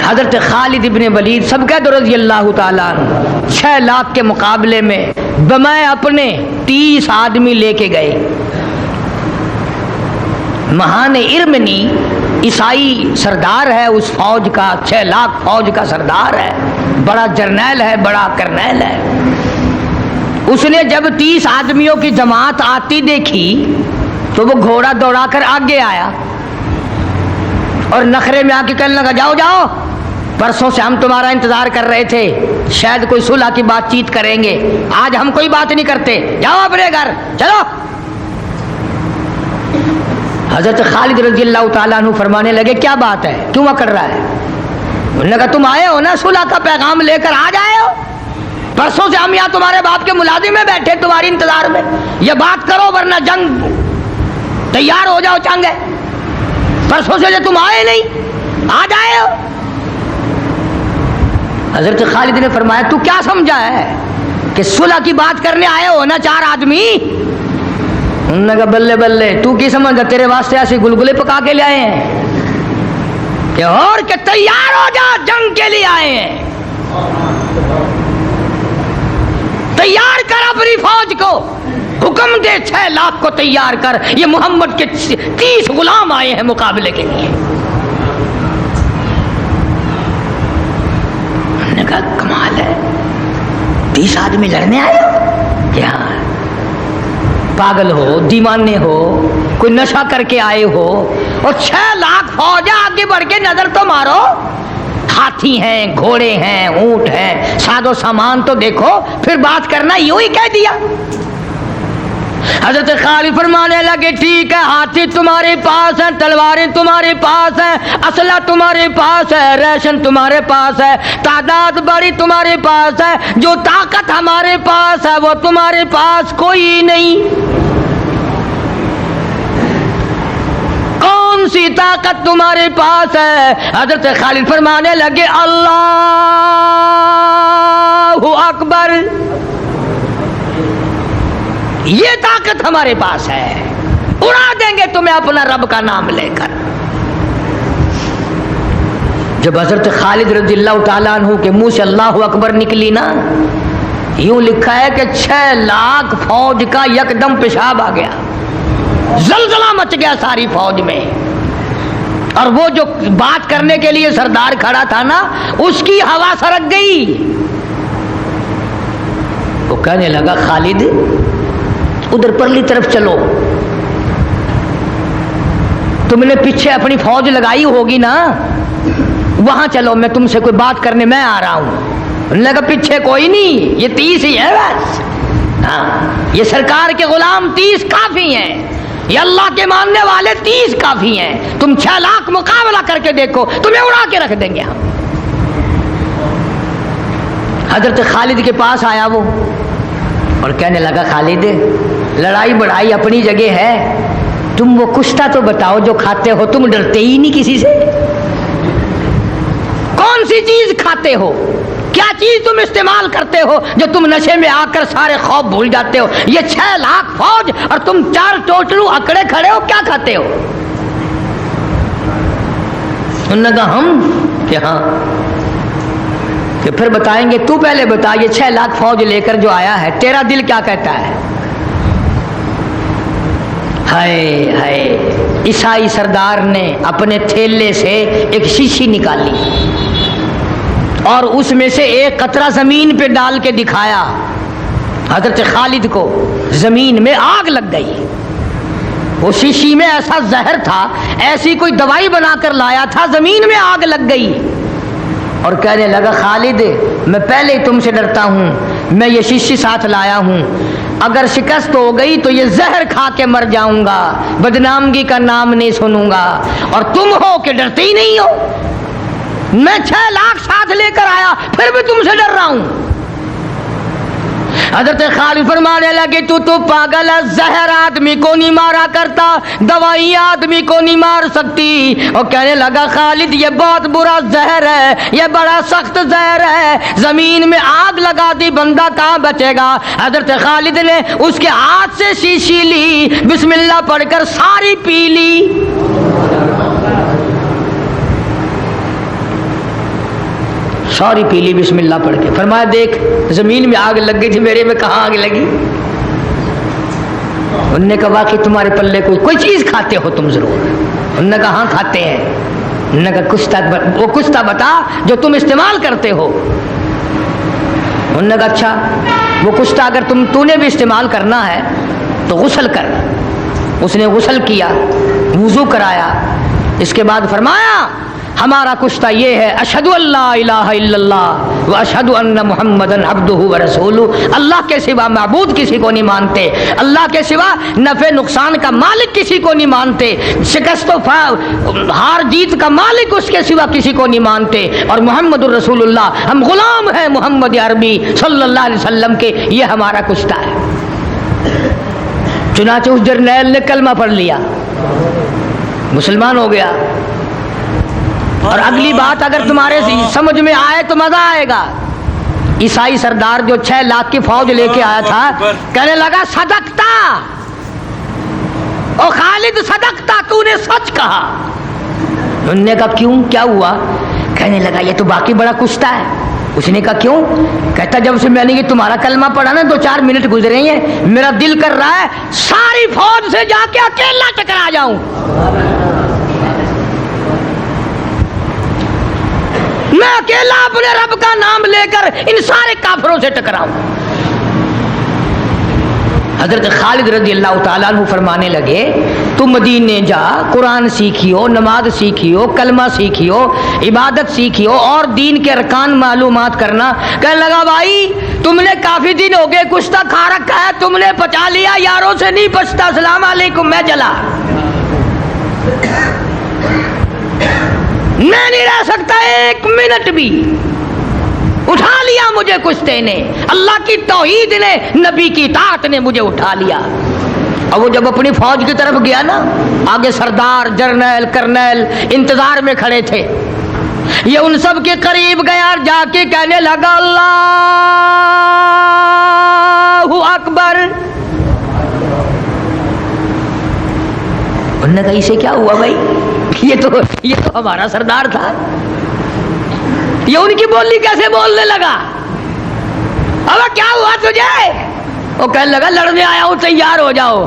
حضرت خالد ابن ولید سبقت رضی اللہ تعالیٰ عنہ 6 لاکھ کے مقابلے میں بمائے اپنے 30 آدمی لے کے گئے۔ مہان ارمنی عیسائی سردار ہے اس فوج کا، 6 لاکھ فوج کا سردار ہے، بڑا جرنیل ہے، بڑا کرنیل ہے۔ اس نے جب 30 آدمیوں کی جماعت آتی دیکھی تو وہ گھوڑا دوڑا کر آگے آیا اور نخرے میں آ کے کہنے لگا جاؤ جاؤ، پرسوں سے ہم تمہارا انتظار کر رہے تھے، شاید کوئی صلح کی بات چیت کریں گے، آج ہم کوئی بات نہیں کرتے، جاؤ اپنے گھر چلو۔ حضرت خالد رضی اللہ تعالیٰ عنہ فرمانے لگے کیا بات ہے، کیوں اکڑ رہا ہے؟ انہوں نے کہا تم آئے ہو نا صلح کا پیغام لے کر، آج آئے ہو؟ پرسوں سے ہم یہاں تمہارے باپ کے ملازم میں بیٹھے تمہاری انتظار میں، یہ بات کرو ورنہ جنگ، تیار ہو جاؤ چنگ ہے۔ پرسوں سے تم آئے نہیں، آج آئے ہو۔ حضرت خالد نے فرمایا تو کیا سمجھا ہے کہ صلح کی بات کرنے آئے ہو نا 4 آدمی؟ انہوں نے کہا بلے بلے، تو کی سمجھا، تیرے واسطے ایسے گلگلے پکا کے لے آئے ہیں کہ اور کہ تیار ہو جا، جنگ کے لیے آئے ہیں، تیار کر اپنی فوج کو، حکم دے 6 لاکھ کو تیار کر، یہ محمد کے 30 غلام آئے ہیں مقابلے کے لیے۔ انہوں نے کہا کمال ہے، 30 آدمی لڑنے آئے ہو؟ کہ ہاں، پاگل ہو، دیوانے ہو، کوئی نشہ کر کے آئے ہو، اور 6 لاکھ فوج ہے، آگے بڑھ کے نظر تو مارو، ہاتھی ہیں، گھوڑے ہیں، اونٹ ہیں، ساز و سامان تو دیکھو، پھر بات کرنا یوں ہی کہہ دیا۔ حضرت خالد فرمانے لگے ٹھیک ہے، ہاتھی تمہارے پاس ہیں، تلواریں تمہارے پاس ہیں، اسلحہ تمہارے پاس ہے، ریشن تمہارے پاس ہے، تعداد بڑی تمہارے پاس ہے، جو طاقت ہمارے پاس ہے وہ تمہارے پاس کوئی نہیں۔ کون سی طاقت تمہارے پاس ہے؟ حضرت خالد فرمانے لگے اللہ اکبر، یہ طاقت ہمارے پاس ہے، اڑا دیں گے تمہیں اپنا رب کا نام لے کر۔ جب حضرت خالد رضی اللہ تعالیٰ عنہ کے منہ سے اللہ اکبر نکلی نا، یوں لکھا ہے کہ 6 لاکھ فوج کا یکدم پیشاب آ گیا، زلزلہ مچ گیا ساری فوج میں، اور وہ جو بات کرنے کے لیے سردار کھڑا تھا نا، اس کی ہوا سرک گئی۔ وہ کہنے لگا خالد ادھر پرلی طرف چلو، تم نے پیچھے اپنی فوج لگائی ہوگی نا، وہاں چلو، میں تم سے کوئی بات کرنے میں آ رہا ہوں۔ انہوں نے کہا پیچھے کوئی نہیں، یہ 30 ہی ہے بس، ہاں یہ سرکار کے غلام 30 کافی ہیں، یہ اللہ کے ماننے والے 30 کافی ہیں، تم 6 لاکھ مقابلہ کر کے دیکھو، تمہیں اڑا کے رکھ دیں گے ہم۔ حضرت خالد کے پاس آیا وہ اور کہنے لگا خالد لڑائی بڑھائی اپنی جگہ ہے، تم وہ کشتہ تو بتاؤ جو کھاتے ہو، تم ڈرتے ہی نہیں کسی سے، کون سی چیز کھاتے ہو، کیا چیز تم استعمال کرتے ہو جو تم نشے میں آ کر سارے خوف بھول جاتے ہو، یہ 6 لاکھ فوج اور تم 4 ٹوٹلو اکڑے کھڑے ہو، کیا کھاتے ہو؟ انہوں نے کہا ہم کہ ہاں، کہ پھر بتائیں گے، تو پہلے بتا یہ 6 لاکھ فوج لے کر جو آیا ہے تیرا دل کیا کہتا ہے؟ ہائے ہائے، عیسائی سردار نے اپنے تھیلے سے ایک شیشی نکالی اور اس میں سے ایک قطرہ زمین پہ ڈال کے دکھایا، حضرت خالد کو زمین میں آگ لگ گئی، وہ شیشی میں ایسا زہر تھا، ایسی کوئی دوائی بنا کر لایا تھا، زمین میں آگ لگ گئی، اور کہنے لگا خالد میں پہلے ہی تم سے ڈرتا ہوں، میں یہ شیشی ساتھ لایا ہوں، اگر شکست ہو گئی تو یہ زہر کھا کے مر جاؤں گا، بدنامگی کا نام نہیں سنوں گا، اور تم ہو کہ ڈرتے ہی نہیں ہو، میں 6 لاکھ ساتھ لے کر آیا پھر بھی تم سے ڈر رہا ہوں۔ حضرت خالد فرمانے لگے تو پاگل ہے، زہر آدمی کو نہیں مارا کرتا، دوائی آدمی کو نہیں مار سکتی، اور کہنے لگا خالد یہ بہت برا زہر ہے، یہ بڑا سخت زہر ہے، زمین میں آگ لگا دی بندہ کہاں بچے گا؟ حضرت خالد نے اس کے ہاتھ سے شیشی لی، بسم اللہ پڑھ کر ساری پی لی، ساری پی لی بسم اللہ پڑھ کے، فرمایا دیکھ زمین میں آگ لگ گئی تھی، میرے میں کہاں آگ لگی؟ انہوں نے کہا واقعی تمہارے پلے کوئی چیز کھاتے ہو تم ضرور؟ انہوں نے کہا ہاں کھاتے ہیں۔ انہوں نے کہا وہ کشتہ بتا جو تم استعمال کرتے ہو۔ انہوں نے کہا اچھا وہ کشتہ اگر تو نے بھی استعمال کرنا ہے تو غسل کر۔ اس نے غسل کیا، وضو کرایا، اس کے بعد فرمایا ہمارا کشتہ یہ ہے اشہد ان لا الہ الا اللہ و اشہد ان محمدن عبدہ و رسولہ، اللہ کے سوا معبود کسی کو نہیں مانتے، اللہ کے سوا نفع نقصان کا مالک کسی کو نہیں مانتے، شکست و ہار جیت کا مالک اس کے سوا کسی کو نہیں مانتے، اور محمد الرسول اللہ، ہم غلام ہیں محمد عربی صلی اللہ علیہ وسلم کے، یہ ہمارا کشتہ ہے۔ چنانچہ اس جرنیل نے کلمہ پڑھ لیا، مسلمان ہو گیا۔ اور اگلی بات اگر تمہارے سمجھ میں آئے تو مزہ آئے گا، عیسائی سردار جو 6 لاکھ کی فوج لے کے آیا تھا کہنے لگا صدقتا، او خالد صدقتا، تو نے سچ کہا۔ انہوں نے کہا کیوں، کیا ہوا؟ کہنے لگا یہ تو باقی بڑا کشتہ ہے۔ اس نے کہا کیوں؟ کہتا جب سے میں نے یہ تمہارا کلمہ پڑھا نا 2-4 منٹ گزرے ہیں، میرا دل کر رہا ہے ساری فوج سے جا کے اکیلا ٹکرا جاؤں، میں اکیلا اپنے رب کا نام لے کر ان سارے کافروں سے ٹکراؤں۔ حضرت خالد رضی اللہ تعالیٰ عنہ فرمانے لگے تو مدینے جا، قرآن سیکھیو، نماز سیکھیو، کلمہ سیکھیو، عبادت سیکھیو، اور دین کے ارکان معلومات کرنا۔ کہنے لگا بھائی تم نے کافی دن ہو گئے کشتہ کھا رکھا ہے، تم نے پچا لیا، یاروں سے نہیں پچتا، السلام علیکم، میں چلا، میں نہیں رہ سکتا 1 منٹ بھی۔ اٹھا لیا مجھے کشتے نے، اللہ کی توحید نے، نبی کی اطاعت نے مجھے اٹھا لیا۔ اور وہ جب اپنی فوج کی طرف گیا نا، آگے سردار، جرنیل، کرنیل انتظار میں کھڑے تھے، یہ ان سب کے قریب گیا، جا کے کہنے لگا اللہ اکبر۔ انہوں نے کہا اسے کیا ہوا بھائی، یہ تو ہمارا سردار تھا، یہ ان کی بولی کیسے بولنے لگا؟ اب کیا ہوا تجھے؟ وہ کہنے لگا لڑنے آیا ہوں، تیار ہو جاؤ۔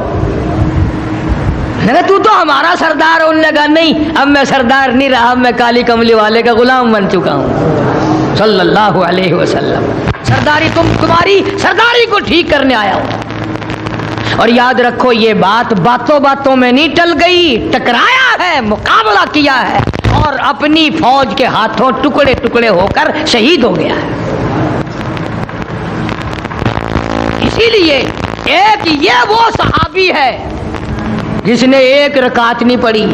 تو ہمارا سردار ہے۔ انہوں نے کہا نہیں، اب میں سردار نہیں رہا، میں کالی کملی والے کا غلام بن چکا ہوں صلی اللہ علیہ وسلم۔ سرداری تمہاری سرداری کو ٹھیک کرنے آیا ہوں۔ اور یاد رکھو یہ بات باتوں باتوں میں نہیں ٹل گئی، ٹکرایا ہے، مقابلہ کیا ہے، اور اپنی فوج کے ہاتھوں ٹکڑے ٹکڑے ہو کر شہید ہو گیا ہے۔ اسی لیے ایک یہ وہ صحابی ہے جس نے ایک رکعت نہیں پڑھی،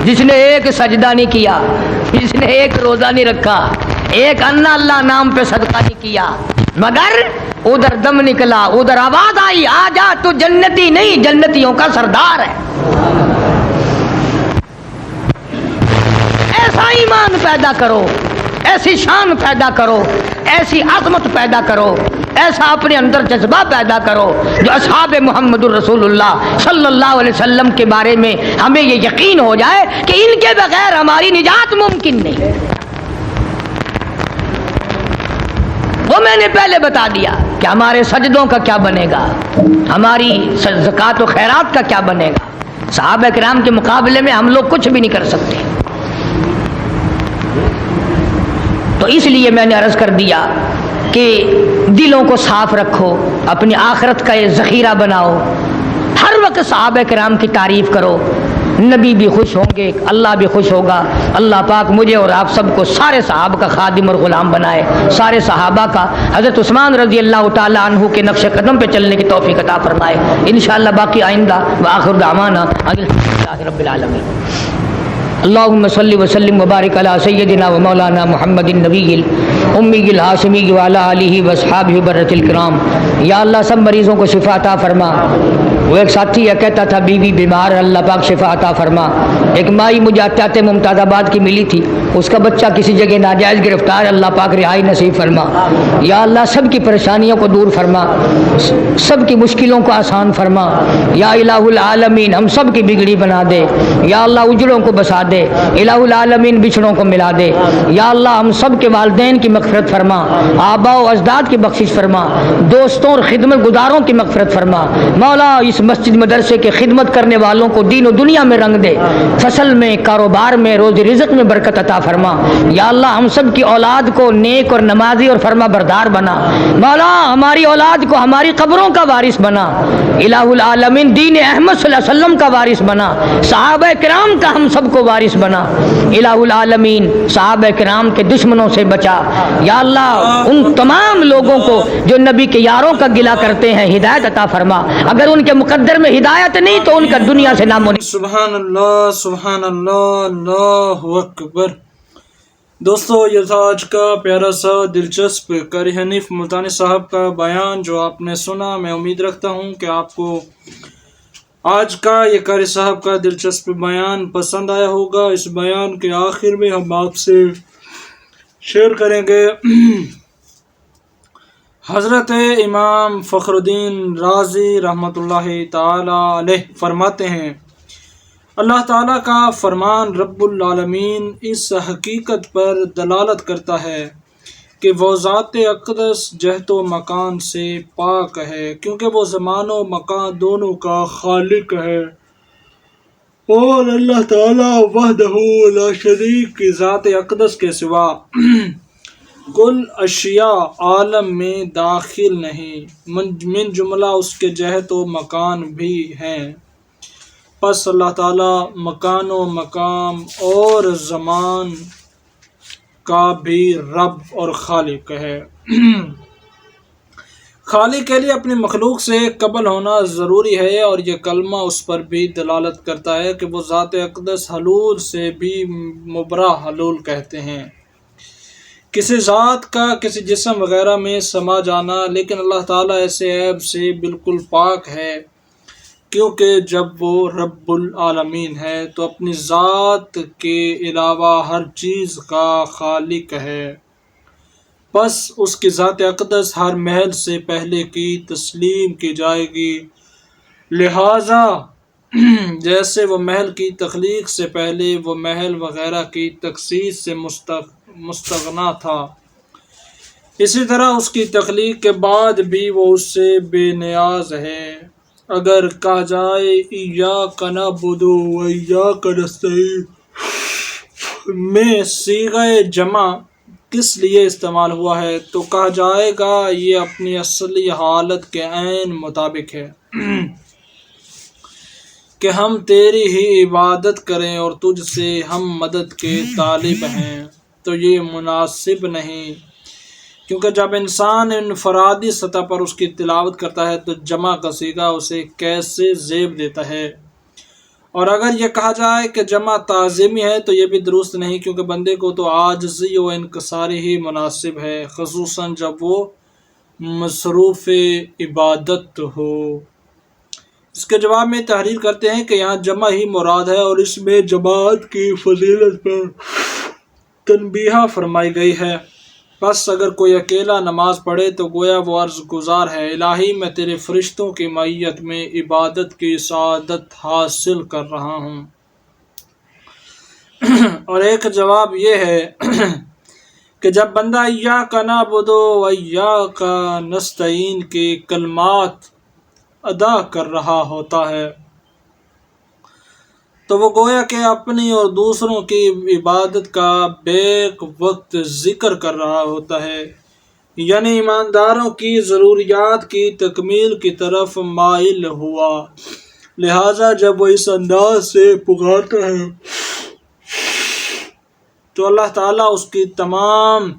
جس نے ایک سجدہ نہیں کیا، جس نے ایک روزہ نہیں رکھا، ایک انا اللہ نام پہ صدقہ نہیں کیا، مگر ادھر دم نکلا، ادھر آواز آئی آ جا تو جنتی نہیں جنتیوں کا سردار ہے۔ ایسا ایمان پیدا کرو، ایسی شان پیدا کرو، ایسی عظمت پیدا کرو، ایسا اپنے اندر جذبہ پیدا کرو جو اصحاب محمد الرسول اللہ صلی اللہ علیہ وسلم کے بارے میں ہمیں یہ یقین ہو جائے کہ ان کے بغیر ہماری نجات ممکن نہیں۔ وہ میں نے پہلے بتا دیا کہ ہمارے سجدوں کا کیا بنے گا، ہماری زکوٰۃ و خیرات کا کیا بنے گا۔ صحابہ کرام کے مقابلے میں ہم لوگ کچھ بھی نہیں کر سکتے۔ تو اس لیے میں نے عرض کر دیا کہ دلوں کو صاف رکھو، اپنی آخرت کا یہ ذخیرہ بناؤ، ہر وقت صحابہ کرام کی تعریف کرو، نبی بھی خوش ہوں گے، اللہ بھی خوش ہوگا۔ اللہ پاک مجھے اور آپ سب کو سارے صحابہ کا خادم اور غلام بنائے، سارے صحابہ کا حضرت عثمان رضی اللہ تعالی عنہ کے نقش قدم پہ چلنے کی توفیق عطا فرمائے انشاءاللہ۔ باقی آئندہ وآخر دعوانا الحمدللہ رب العالمین۔ اللہم صلی وسلم وبارک علی سیدنا و مولانا محمد النبی الامی الہاشمی وعلی آلہ واصحابہ برۃ الکرام۔ یا اللہ سب مریضوں کو شفا عطا فرما۔ وہ ایک ساتھی یہ کہتا تھا بیوی بیمار، اللہ پاک شفا عطا فرما۔ ایک مائی مجھے آتے ممتاز آباد کی ملی تھی، اس کا بچہ کسی جگہ ناجائز گرفتار، اللہ پاک رہائی نصیب فرما۔ یا اللہ سب کی پریشانیوں کو دور فرما، سب کی مشکلوں کو آسان فرما۔ یا الہ العالمین ہم سب کی بگڑی بنا دے، یا اللہ اجڑوں کو بسا دے، الہ العالمین بچھڑوں کو ملا دے۔ یا اللہ ہم سب کے والدین کی مغفرت فرما، آباء و اجداد کی بخشش فرما، دوستوں اور خدمت گزاروں کی مغفرت فرما۔ مولا اس مسجد مدرسے کے خدمت کرنے والوں کو دین و دنیا میں رنگ دے، فصل میں، کاروبار میں، روزی رزق میں برکت عطا فرما۔ یا اللہ ہم سب کی اولاد کو نیک اور نمازی اور فرما بردار بنا۔ مولا ہماری اولاد کو ہماری قبروں کا وارث بنا، الہ العالمین دین احمد صلی اللہ علیہ وسلم کا وارث بنا، صحابہ کرام کا ہم سب کو وارث بنا۔ الہ العالمین صحابہ کرام کے دشمنوں سے بچا۔ یا اللہ ان تمام لوگوں کو جو نبی کے یاروں کا گلہ کرتے ہیں ہدایت عطا فرما، اگر ان کے مقدر میں ہدایت نہیں تو ان کا دنیا سے نام و نشان۔ سبحان اللہ، سبحان اللہ، اللہ اکبر۔ دوستو یہ تھا آج کا پیارا سا دلچسپ قاری حنیف ملتانی صاحب کا بیان جو آپ نے سنا۔ میں امید رکھتا ہوں کہ آپ کو آج کا یہ قاری صاحب کا دلچسپ بیان پسند آیا ہوگا۔ اس بیان کے آخر میں ہم آپ سے شیئر کریں گے حضرت امام فخر الدین رازی رحمۃ اللہ تعالی علیہ فرماتے ہیں، اللہ تعالیٰ کا فرمان رب العالمین اس حقیقت پر دلالت کرتا ہے کہ وہ ذات اقدس جہت و مکان سے پاک ہے، کیونکہ وہ زمان و مکان دونوں کا خالق ہے، اور اللہ تعالیٰ وحدہ لا شریک کی ذات اقدس کے سوا کل اشیاء عالم میں داخل نہیں، من جملہ اس کے جہت و مکان بھی ہیں۔ پس اللہ تعالیٰ مکان و مقام اور زمان کا بھی رب اور خالق ہے۔ خالق کے لیے اپنی مخلوق سے قبل ہونا ضروری ہے، اور یہ کلمہ اس پر بھی دلالت کرتا ہے کہ وہ ذات اقدس حلول سے بھی مبرا حلول کہتے ہیں، کسی ذات کا کسی جسم وغیرہ میں سما جانا، لیکن اللہ تعالیٰ ایسے عیب سے بالکل پاک ہے، کیونکہ جب وہ رب العالمین ہے تو اپنی ذات کے علاوہ ہر چیز کا خالق ہے، پس اس کی ذات اقدس ہر محل سے پہلے کی تسلیم کی جائے گی، لہٰذا جیسے وہ محل کی تخلیق سے پہلے وہ محل وغیرہ کی تخصیص سے مستغنا تھا، اسی طرح اس کی تخلیق کے بعد بھی وہ اس سے بے نیاز ہے۔ اگر کہا جائے ایاک نعبد و ایاک نستعین میں صیغہ جمع کس لیے استعمال ہوا ہے تو کہا جائے گا یہ اپنی اصلی حالت کے عین مطابق ہے کہ ہم تیری ہی عبادت کریں اور تجھ سے ہم مدد کے طالب ہیں، تو یہ مناسب نہیں، کیونکہ جب انسان انفرادی سطح پر اس کی تلاوت کرتا ہے تو جمع کا صیغہ اسے کیسے زیب دیتا ہے، اور اگر یہ کہا جائے کہ جمع تعظیمی ہے تو یہ بھی درست نہیں، کیونکہ بندے کو تو عاجزی و انکساری ہی مناسب ہے، خصوصاً جب وہ مصروف عبادت ہو۔ اس کے جواب میں تحریر کرتے ہیں کہ یہاں جمع ہی مراد ہے، اور اس میں جماعت کی فضیلت پر تنبیہ فرمائی گئی ہے۔ پس اگر کوئی اکیلا نماز پڑھے تو گویا وہ عرض گزار ہے، الہی میں تیرے فرشتوں کی معیت میں عبادت کی سعادت حاصل کر رہا ہوں۔ اور ایک جواب یہ ہے کہ جب بندہ ایاک نعبد و ایاک نستعین کے کلمات ادا کر رہا ہوتا ہے تو وہ گویا کہ اپنی اور دوسروں کی عبادت کا بیک وقت ذکر کر رہا ہوتا ہے، یعنی ایمانداروں کی ضروریات کی تکمیل کی طرف مائل ہوا۔ لہٰذا جب وہ اس انداز سے پکارتا ہے تو اللہ تعالیٰ اس کی تمام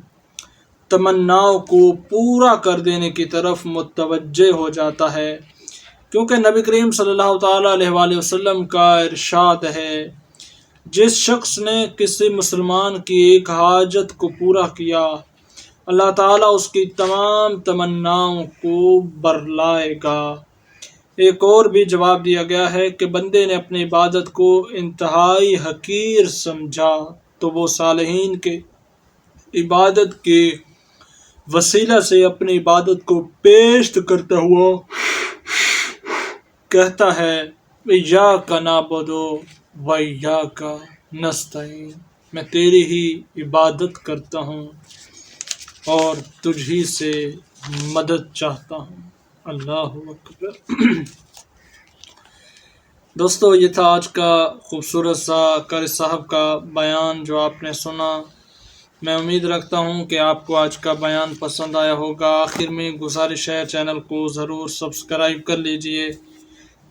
تمناؤں کو پورا کر دینے کی طرف متوجہ ہو جاتا ہے، کیونکہ نبی کریم صلی اللہ تعالیٰ علیہ وآلہ وسلم کا ارشاد ہے، جس شخص نے کسی مسلمان کی ایک حاجت کو پورا کیا اللہ تعالیٰ اس کی تمام تمناؤں کو برلائے گا۔ ایک اور بھی جواب دیا گیا ہے کہ بندے نے اپنی عبادت کو انتہائی حقیر سمجھا تو وہ صالحین کے عبادت کے وسیلہ سے اپنی عبادت کو پیش کرتا ہوا کہتا ہے، ایاک نعبد و ایاک نستعین، میں تیری ہی عبادت کرتا ہوں اور تجھ ہی سے مدد چاہتا ہوں۔ اللہ اکبر۔ دوستو، یہ تھا آج کا خوبصورت سا قاری صاحب کا بیان جو آپ نے سنا۔ میں امید رکھتا ہوں کہ آپ کو آج کا بیان پسند آیا ہوگا۔ آخر میں گزارش ہے، چینل کو ضرور سبسکرائب کر لیجئے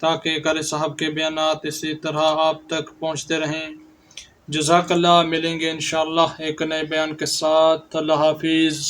تاکہ قاری صاحب کے بیانات اسی طرح آپ تک پہنچتے رہیں۔ جزاک اللہ۔ ملیں گے انشاءاللہ ایک نئے بیان کے ساتھ۔ اللہ حافظ۔